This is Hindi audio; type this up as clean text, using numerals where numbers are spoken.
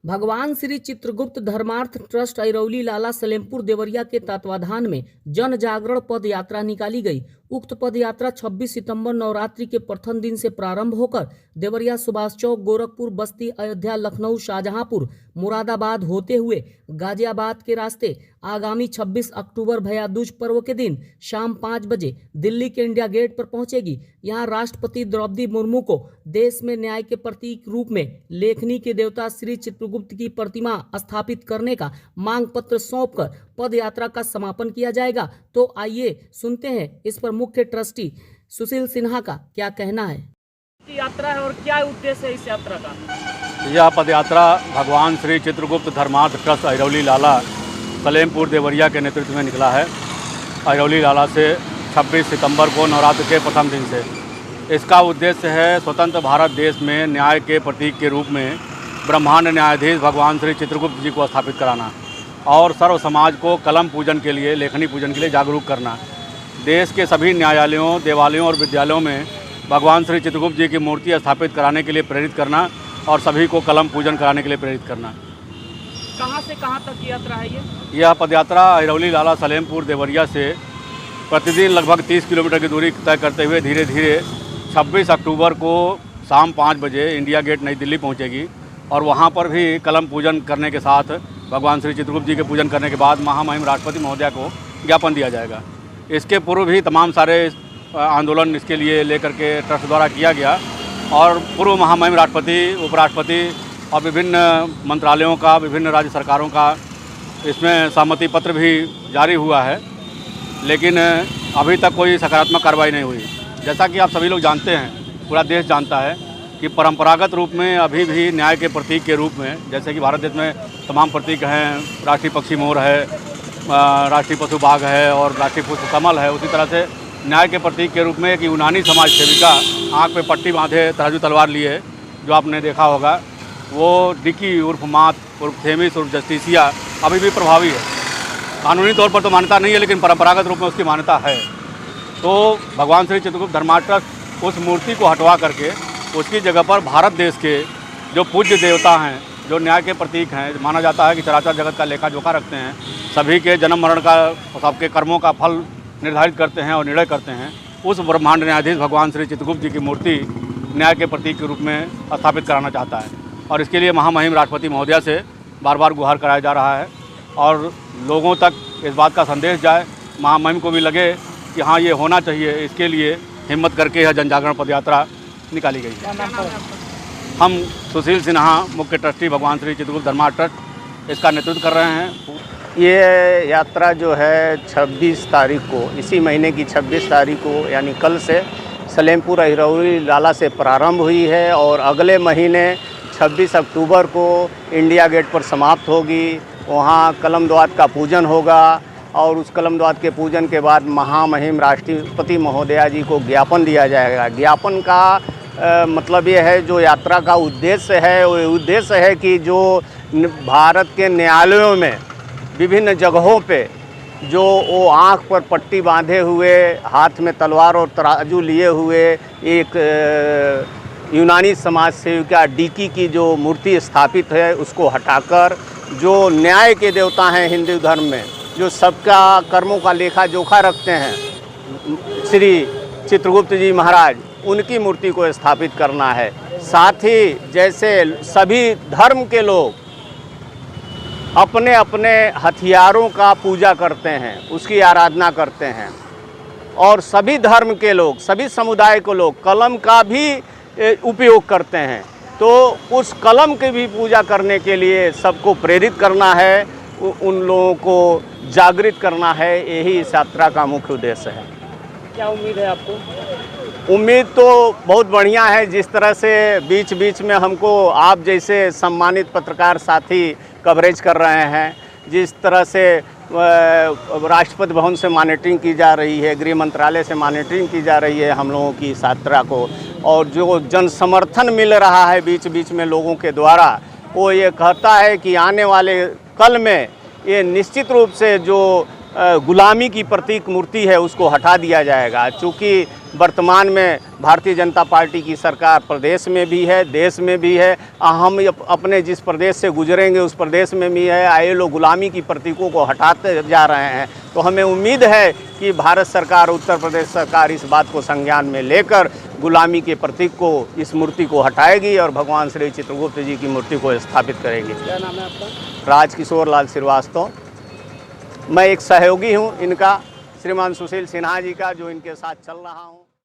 भगवान श्री चित्रगुप्त धर्मार्थ ट्रस्ट अरौली लाला सलेमपुर देवरिया के तत्वाधान में जन जागरण पद यात्रा निकाली गई। उक्त पद यात्रा 26 सितंबर नवरात्रि के प्रथम दिन से प्रारंभ होकर देवरिया, सुभाष चौक, गोरखपुर, बस्ती, अयोध्या, लखनऊ, शाहजहांपुर, मुरादाबाद होते हुए गाजियाबाद के रास्ते आगामी 26 अक्टूबर भैया दूज पर्व के दिन शाम 5 बजे दिल्ली के इंडिया गेट पर पहुंचेगी। यहां राष्ट्रपति द्रौपदी मुर्मू को देश में न्याय के प्रतीक रूप में लेखनी के देवता श्री चित्रगुप्त की प्रतिमा स्थापित करने का मांग पत्र सौंपकर पद यात्रा का समापन किया जाएगा। तो आइए सुनते हैं इस पर मुख्य ट्रस्टी सुशील सिन्हा का क्या कहना है। यात्रा है और क्या उद्देश्य है इस यात्रा का? यह पद यात्रा भगवान श्री चित्रगुप्त धर्मार्थ ट्रस्ट अरौली लाला सलेमपुर देवरिया के नेतृत्व में निकला है। अरौली लाला से 26 सितंबर को नवरात्र के प्रथम दिन से इसका उद्देश्य है स्वतंत्र भारत देश में न्याय के प्रतीक के रूप में ब्रह्मांड न्यायाधीश भगवान श्री चित्रगुप्त जी को स्थापित कराना और सर्व समाज को कलम पूजन के लिए, लेखनी पूजन के लिए जागरूक करना। देश के सभी न्यायालयों, देवालयों और विद्यालयों में भगवान श्री चित्रगुप्त जी की मूर्ति स्थापित कराने के लिए प्रेरित करना और सभी को कलम पूजन कराने के लिए प्रेरित करना। कहां से कहां तक की यात्रा है यह पदयात्रा अरौली लाला सलेमपुर देवरिया से प्रतिदिन लगभग 30 किलोमीटर की दूरी तय करते हुए धीरे धीरे 26 अक्टूबर को शाम 5 बजे इंडिया गेट नई दिल्ली पहुंचेगी और वहां पर भी कलम पूजन करने के साथ भगवान श्री चित्रगुप्त जी के पूजन करने के बाद महामहिम राष्ट्रपति महोदया को ज्ञापन दिया जाएगा। इसके पूर्व भी तमाम सारे आंदोलन इसके लिए लेकर के ट्रस्ट द्वारा किया गया और पूर्व महामहिम राष्ट्रपति, उपराष्ट्रपति और विभिन्न मंत्रालयों का, विभिन्न राज्य सरकारों का इसमें सहमति पत्र भी जारी हुआ है, लेकिन अभी तक कोई सकारात्मक कार्रवाई नहीं हुई। जैसा कि आप सभी लोग जानते हैं, पूरा देश जानता है कि परंपरागत रूप में अभी भी न्याय के प्रतीक के रूप में, जैसे कि भारत देश में तमाम प्रतीक हैं, राष्ट्रीय पक्षी मोर है, राष्ट्रीय पशु बाघ है और राष्ट्रीय पुष्प कमल है, उसी तरह से न्याय के प्रतीक के रूप में एक यूनानी समाज सेविका आँख पे पट्टी बांधे तराजू तलवार लिए जो आपने देखा होगा, वो डिकी उर्फ मात उर्फ थेमिस उर्फ जस्टिसिया अभी भी प्रभावी है। कानूनी तौर पर तो मान्यता नहीं है, लेकिन परंपरागत रूप में उसकी मान्यता है। तो भगवान श्री चित्रगुप्त धर्मार्थ ट्रस्ट उस मूर्ति को हटवा करके उसकी जगह पर भारत देश के जो पूज्य देवता हैं, जो न्याय के प्रतीक हैं, माना जाता है कि चराचर जगत का लेखा जोखा रखते हैं, सभी के जन्म मरण का, सबके कर्मों का फल निर्धारित करते हैं और निर्णय करते हैं, उस ब्रह्मांड न्यायाधीश भगवान श्री चित्रगुप्त जी की मूर्ति न्याय के प्रतीक के रूप में स्थापित कराना चाहता है। और इसके लिए महामहिम राष्ट्रपति महोदया से बार बार गुहार कराया जा रहा है और लोगों तक इस बात का संदेश जाए, महामहिम को भी लगे कि हाँ ये होना चाहिए। इसके लिए हिम्मत करके यह जन जागरण पदयात्रा निकाली गई है। हम सुशील सिन्हा, मुख्य ट्रस्टी भगवान श्री चित्रगुप्त धर्मार्थ ट्रस्ट, इसका नेतृत्व कर रहे हैं। ये यात्रा जो है 26 तारीख को, इसी महीने की 26 तारीख को यानी कल से सलेमपुर अरौली लाला से प्रारंभ हुई है और अगले महीने 26 अक्टूबर को इंडिया गेट पर समाप्त होगी। वहाँ कलमद्वात का पूजन होगा और उस कलमद्वात के पूजन के बाद महामहिम राष्ट्रपति महोदया जी को ज्ञापन दिया जाएगा। ज्ञापन का मतलब ये है, जो यात्रा का उद्देश्य है, वो उद्देश्य है कि जो भारत के न्यायालयों में विभिन्न जगहों पे जो वो आँख पर पट्टी बांधे हुए, हाथ में तलवार और तराजू लिए हुए एक यूनानी समाज सेविका डिकी की जो मूर्ति स्थापित है, उसको हटाकर जो न्याय के देवता हैं हिंदू धर्म में, जो सबका कर्मों का लेखा जोखा रखते हैं, श्री चित्रगुप्त जी महाराज, उनकी मूर्ति को स्थापित करना है। साथ ही जैसे सभी धर्म के लोग अपने अपने हथियारों का पूजा करते हैं, उसकी आराधना करते हैं, और सभी धर्म के लोग, सभी समुदाय के लोग कलम का भी उपयोग करते हैं, तो उस कलम की भी पूजा करने के लिए सबको प्रेरित करना है, उन लोगों को जागृत करना है। यही इस यात्रा का मुख्य उद्देश्य है। क्या उम्मीद है आपको? उम्मीद तो बहुत बढ़िया है। जिस तरह से बीच बीच में हमको आप जैसे सम्मानित पत्रकार साथी कवरेज कर रहे हैं, जिस तरह से राष्ट्रपति भवन से मॉनिटरिंग की जा रही है, गृह मंत्रालय से मॉनिटरिंग की जा रही है हम लोगों की इस यात्रा को, और जो जन समर्थन मिल रहा है बीच बीच में लोगों के द्वारा, वो ये कहता है कि आने वाले कल में ये निश्चित रूप से जो गुलामी की प्रतीक मूर्ति है उसको हटा दिया जाएगा। चूँकि वर्तमान में भारतीय जनता पार्टी की सरकार प्रदेश में भी है, देश में भी है। हम अपने जिस प्रदेश से गुजरेंगे उस प्रदेश में भी है। आए लोग गुलामी की प्रतीकों को हटाते जा रहे हैं। तो हमें उम्मीद है कि भारत सरकार, उत्तर प्रदेश सरकार इस बात को संज्ञान में लेकर गुलामी के प्रतीक को, इस मूर्ति को हटाएगी और भगवान श्री चित्रगुप्त जी की मूर्ति को स्थापित करेगी। क्या नाम है आपका? राजकिशोर लाल श्रीवास्तव। मैं एक सहयोगी हूँ इनका, श्रीमान सुशील सिन्हा जी का, जो इनके साथ चल रहा हूँ।